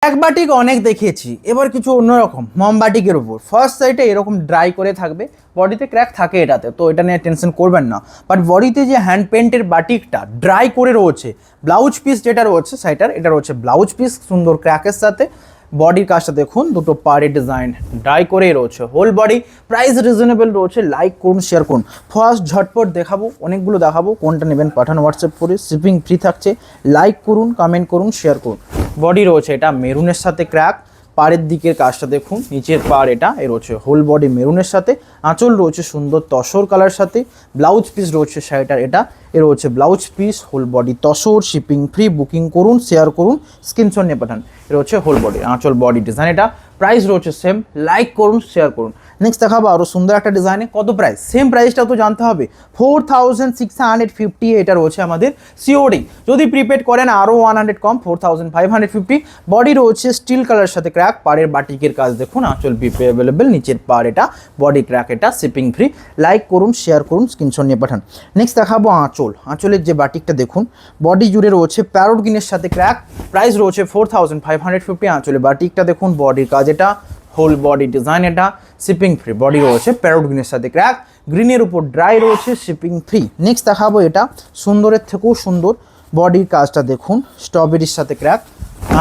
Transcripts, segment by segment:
এক বাটিক অনেক দেখিয়েছি, এবার কিছু অন্যরকম মম বাটিকের উপর। ফার্স্ট সাইডে এরকম ড্রাই করে থাকবে, বডিতে ক্র্যাক থাকে এটাতে, তো এটা নিয়ে টেনশন করবেন না। বাট বডিতে যে হ্যান্ড পেন্টের বাটিকটা ড্রাই করে রয়েছে, ব্লাউজ পিস যেটা রয়েছে সাইটার, এটা রয়েছে ব্লাউজ পিস সুন্দর ক্র্যাকের সাথে। বডির কাজটা দেখুন, দুটো পাড়ে ডিজাইন ড্রাই করেই রয়েছে, হোল বডি। প্রাইস রিজনেবল রয়েছে, লাইক করুন, শেয়ার করুন। ফার্স্ট ঝটপট দেখাবো, অনেকগুলো দেখাবো, কোনটা নেবেন পাঠান হোয়াটসঅ্যাপ করে, শিপিং ফ্রি থাকছে। লাইক করুন, কমেন্ট করুন, শেয়ার করুন। বডি রয়েছে এটা মেরুনের সাথে ক্র্যাক, পাড়ের দিকের কাজটা দেখুন, নিচের পাড় এটা এ রয়েছে হোল বডি মেরুনের সাথে, আঁচল রয়েছে সুন্দর তসর কালার সাথে, ব্লাউজ পিস রয়েছে শাড়িটার এটা এ রয়েছে ব্লাউজ পিস, হোল বডি তসর, শিপিং ফ্রি। বুকিং করুন, শেয়ার করুন, স্ক্রিনশট নিয়ে পাঠান। এ রয়েছে হোল বডি আঁচল বডি ডিজাইন এটা, প্রাইস রয়েছে সেম, লাইক করুন, শেয়ার করুন। নেক্সট দেখাবো আরও সুন্দর একটা ডিজাইনে, কত প্রাইস, সেম প্রাইসটাও তো জানতে হবে। 4650 এটা রয়েছে আমাদের সিওডি। যদি প্রিপেড করেন আরও 100 কম, 4550। বডি রয়েছে স্টিল কালারের সাথে ক্র্যাক, পাড়ের বাটিকের কাজ দেখুন, আঁচল বিপে অ্যাভেলেবেল, নিচের পাড় এটা, বডি ক্র্যাক এটা, শিপিং ফ্রি। লাইক করুন, শেয়ার করুন, স্ক্রিনশট নিয়ে পাঠান। নেক্সট দেখাবো আঁচল, আঁচলের যে বাটিকটা দেখুন, বডি জুড়ে রয়েছে প্যারোট গ্রিনের সাথে ক্র্যাক, প্রাইস রয়েছে 4550। আঁচলের বাটিকটা দেখুন, বডির কাজ এটা, হোল বডি ডিজাইন এটা, শিপিং ফ্রি। বডি রয়েছে প্যারোট গ্রিনের সাথে ক্র্যাক, গ্রিনের উপর ড্রাই রয়েছে, শিপিং ফ্রি। নেক্সট দেখাবো এটা সুন্দরের থেকেও সুন্দর, বডির কাজটা দেখুন, স্ট্রবেরির সাথে ক্র্যাক,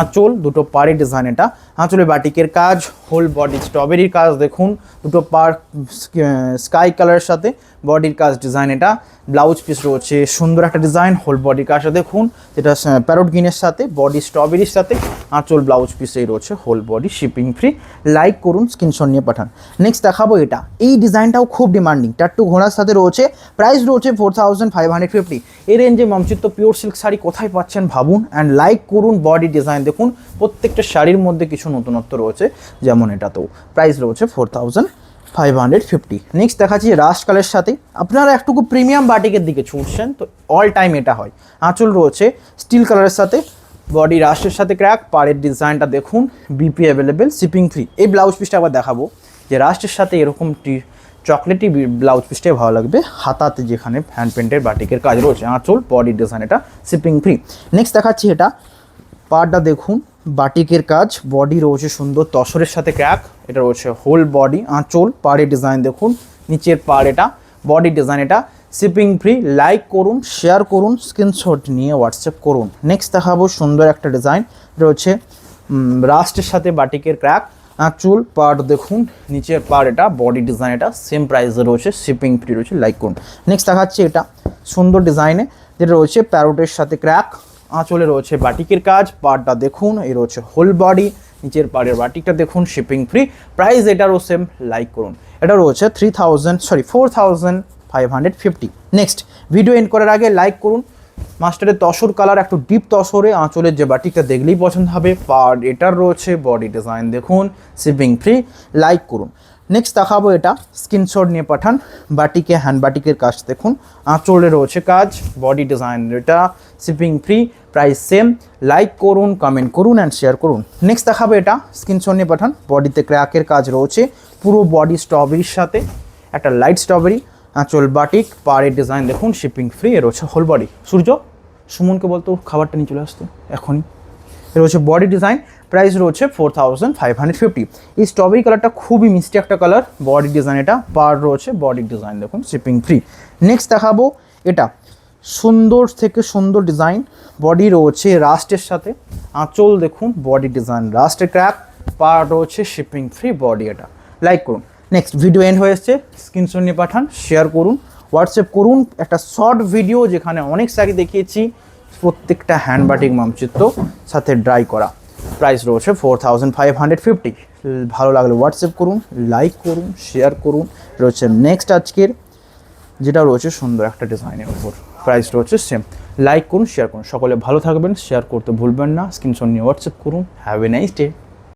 আঁচল দুটো পাড়ি ডিজাইন এটা, আঁচলে বাটিকের কাজ, হোল বডি স্ট্রবেরির কাজ দেখুন, দুটো পাড় স্কাই কালারের সাথে, বডির কাজ ডিজাইন এটা, ব্লাউজ পিস রয়েছে সুন্দর একটা ডিজাইন, হোল বডির কাজটা দেখুন, যেটা প্যারোট গ্রিনের সাথে, বডি স্ট্রবেরির সাথে, আঁচল ব্লাউজ পিসেই রয়েছে, whole body shipping free. Like করুন, স্ক্রিনশট নিয়ে পাঠান। নেক্সট দেখাবো এটা, এই ডিজাইনটাও খুব ডিমান্ডিং, টাট্টু ঘোড়ার সাথে রয়েছে, প্রাইস রয়েছে 4550। এই রেঞ্জে মমচিত্ত পিওর সিল্ক শাড়ি কোথায় পাচ্ছেন ভাবুন, অ্যান্ড লাইক করুন। বডি ডিজাইন দেখুন, প্রত্যেকটা শাড়ির মধ্যে কিছু নতুনত্ব রয়েছে, যেমন এটাতেও। প্রাইস রয়েছে 4550। নেক্সট দেখাচ্ছি রাস্ট কালারের সাথে, আপনারা একটুকু প্রিমিয়াম বাটিকের দিকে ছুটছেন তো অল টাইম এটা হয়। আঁচল রয়েছে স্টিল কালারের সাথে, বডি রাস্টের সাথে ক্র্যাক, পাড়ের ডিজাইনটা দেখুন, বিপি অ্যাভেলেবেল, শিপিং ফ্রি। এই ব্লাউজ পিসটা আবার দেখাবো, যে রাস্টের সাথে এরকম চকলেটি ব্লাউজ পিসটাই ভালো লাগবে, হাতাতে যেখানে হ্যান্ড পেন্টের বাটিকের কাজ রয়েছে, আঁচল বডি ডিজাইন এটা, শিপিং ফ্রি। নেক্সট দেখাচ্ছি এটা, পাড়টা দেখুন, বাটিকের কাজ, বডি রয়েছে সুন্দর তসরের সাথে ক্র্যাক, এটা রয়েছে হোল বডি, আঁচল পাড়ের ডিজাইন দেখুন, নিচের পাড় এটা, বডি ডিজাইন এটা, শিপিং ফ্রি। লাইক করুন, শেয়ার করুন, স্ক্রিনশট নিয়ে হোয়াটসঅ্যাপ করুন। নেক্সট দেখাবো সুন্দর একটা ডিজাইন রয়েছে রাস্টের সাথে বাটিকের ক্র্যাক, আঁচল পাড় দেখুন, নিচের পাড় এটা, বডি ডিজাইন এটা, সেম প্রাইসে রয়েছে, শিপিং ফ্রি রয়েছে। লাইক করুন। নেক্সট দেখাচ্ছি এটা সুন্দর ডিজাইনে, যেটা রয়েছে প্যারোটের সাথে ক্র্যাক, আঁচলে রয়েছে বাটিকের কাজ, পাড়টা দেখুন, এই রয়েছে হোল বডি, নিচের পাড়ের বাটিকটা দেখুন, শিপিং ফ্রি। প্রাইস এটারও সেম, লাইক করুন। এটা রয়েছে 4550। নেক্সট ভিডিও এন্ড করার আগে লাইক করুন। মাস্টারের তসর কালার, একটু ডিপ তসরে, আঁচলের যে বাটিকটা দেখলেই পছন্দ হবে, পাড় এটার রয়েছে, বডি ডিজাইন দেখুন, শিপিং ফ্রি। লাইক করুন। নেক্সট দেখাবো এটা, স্ক্রিনশট নিয়ে পাঠান। বাটিকে হ্যান্ড বাটিকের কাজ দেখুন, আঁচলে রয়েছে কাজ, বডি ডিজাইন এটা, shipping free. Price same, like করুন, কমেন্ট করুন, অ্যান্ড শেয়ার করুন। নেক্সট দেখাবো এটা, স্ক্রিনশট নিয়ে পাঠান। বডিতে ক্র্যাকের কাজ রয়েছে, পুরো বডি স্ট্রবেরির সাথে, একটা লাইট স্ট্রবেরি, আঁচল বাটিক, পাড়ের ডিজাইন দেখুন, শিপিং ফ্রি। এর রয়েছে হোল বডি। সূর্য সুমনকে বলতো খাবারটা নিয়ে চলে আসতে এখনই। এর রয়েছে বডি ডিজাইন, প্রাইস রয়েছে 4550। এই স্ট্রবেরি কালারটা খুবই মিষ্টি একটা কালার, বডি ডিজাইন এটা, পাড় রয়েছে, বডি ডিজাইন দেখুন, শিপিং ফ্রি। নেক্সট দেখাবো এটা, সুন্দর থেকে সুন্দর ডিজাইন, বডি রয়েছে রাস্টের সাথে, আঁচল দেখুন, বডি ডিজাইন রাস্টের ক্র্যাক, পাড় রয়েছে, শিপিং ফ্রি। বডি এটা, লাইক করুন। নেক্সট ভিডিও এন্ড হয়ে এসছে, স্ক্রিনশট নিয়ে পাঠান, শেয়ার করুন, হোয়াটসঅ্যাপ করুন। একটা শর্ট ভিডিও যেখানে অনেক শাড়ি দেখিয়েছি, প্রত্যেকটা হ্যান্ড বাটিক মানচিত্র সাথে ড্রাই করা। প্রাইস রয়েছে 4550। ভালো লাগলে হোয়াটসঅ্যাপ করুন, লাইক করুন, শেয়ার করুন। রয়েছে নেক্সট আজকের, যেটা রয়েছে সুন্দর একটা ডিজাইনের উপর, প্রাইস রয়েছে সেম। লাইক করুন, শেয়ার করুন। সকলে ভালো থাকবেন, শেয়ার করতে ভুলবেন না, স্ক্রিনশট নিয়ে হোয়াটসঅ্যাপ করুন। Have a nice day.